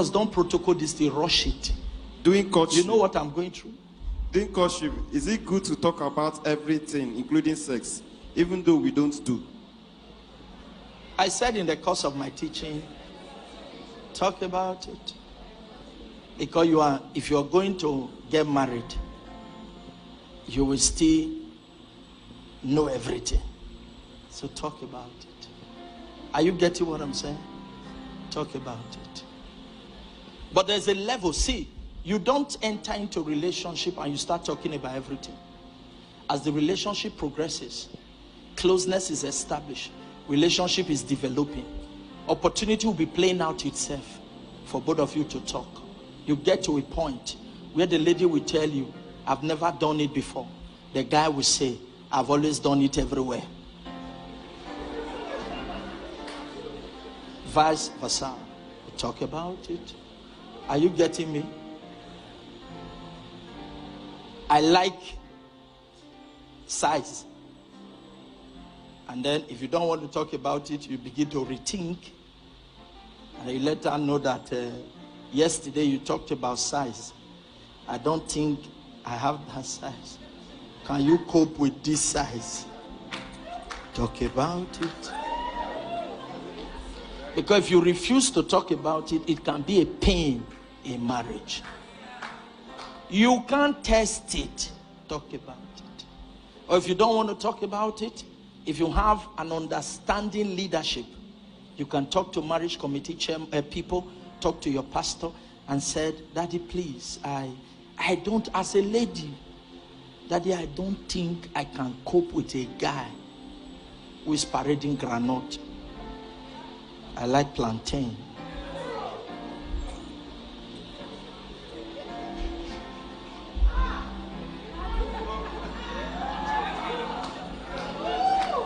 don't protocol this, they rush it. Doing courtship. You know what I'm going through? Doing courtship, is it good to talk about everything, including sex, even though we don't do? I said in the course of my teaching, talk about it. Because if you're going to get married, you will still know everything. So talk about it. Are you getting what I'm saying? Talk about it. But there's a level. See, you don't enter into a relationship and you start talking about everything. As the relationship progresses, closeness is established, relationship is developing, opportunity will be playing out itself for both of you to talk. You get to a point where the lady will tell you, I've never done it before. The guy will say, I've always done it everywhere. Vice versa. We talk about it. Are you getting me? I like size. And then if you don't want to talk about it, you begin to rethink. And you let her know that yesterday you talked about size. I don't think I have that size. Can you cope with this size? Talk about it. Because if you refuse to talk about it, it can be a pain in marriage. You can't test it. Talk about it. Or if you don't want to talk about it, if you have an understanding leadership, you can talk to marriage committee people, talk to your pastor and said, Daddy, please, I don't, as a lady, Daddy, I don't think I can cope with a guy who is parading granite. I like plantain.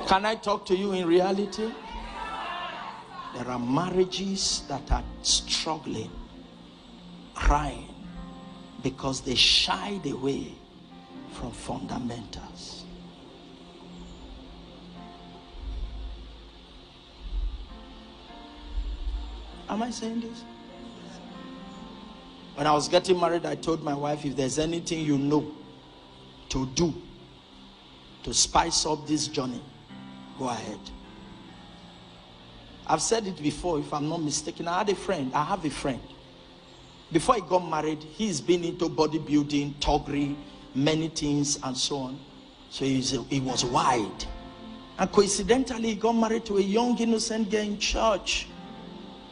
Can I talk to you in reality? There are marriages that are struggling, crying, because they shied away from fundamentals. Am I saying this? When I was getting married, I told my wife, if there's anything you know to do to spice up this journey, go ahead. I've said it before, if I'm not mistaken. I have a friend. Before he got married, he's been into bodybuilding, toggery, many things and so on. So he was wide. And coincidentally, he got married to a young, innocent girl in church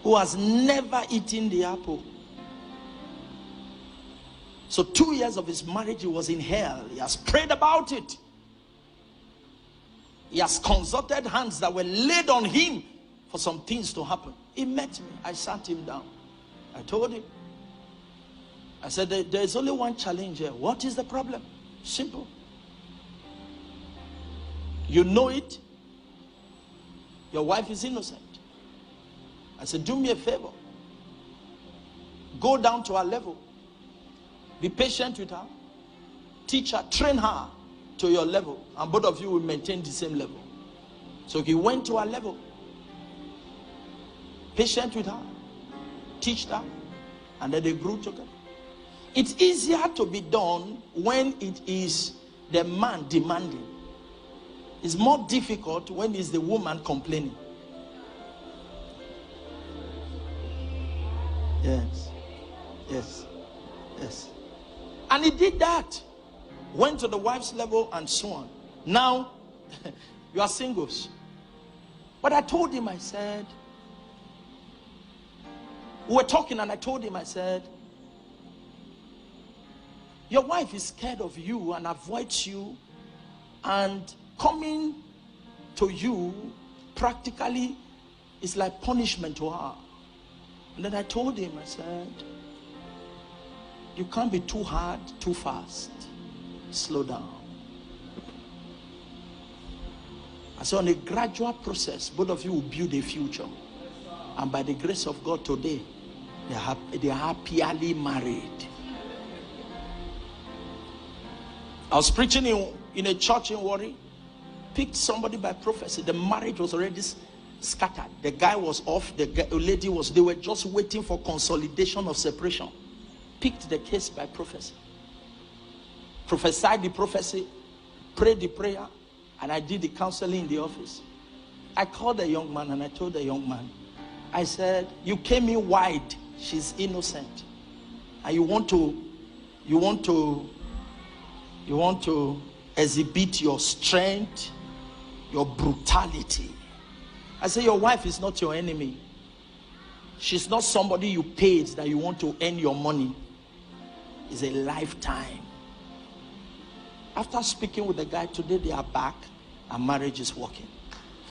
who has never eaten the apple. So 2 years of his marriage, he was in hell. He has prayed about it. He has consulted hands that were laid on him for some things to happen. He met me. I sat him down. I told him. I said, there's only one challenge here. What is the problem? Simple. You know it. Your wife is innocent. I said, do me a favor. Go down to her level. Be patient with her. Teach her, train her to your level. And both of you will maintain the same level. So he went to her level. Patient with her. Teach her. And then they grew together. It's easier to be done when it is the man demanding. It's more difficult when it's the woman complaining. Yes. Yes. Yes. And he did that. Went to the wife's level and so on. Now, you are singles. But I told him, I said, we were talking and I told him, I said, your wife is scared of you and avoids you, and coming to you practically is like punishment to her. And then I told him, I said, you can't be too hard, too fast. Slow down. I said, on a gradual process, both of you will build a future. And by the grace of God today, they are happily married. I was preaching in a church in Warri. Picked somebody by prophecy. The marriage was already scattered. The guy was off, the lady was, they were just waiting for consolidation of separation. Picked the case by prophecy. Prophesied the prophecy, prayed the prayer, and I did the counseling in the office. I called the young man and I told the young man, I said, you came in wide, she's innocent. And you want to exhibit your strength, your brutality. I say, your wife is not your enemy. She's not somebody you paid that you want to earn your money. It's a lifetime. After speaking with the guy, today they are back and marriage is working.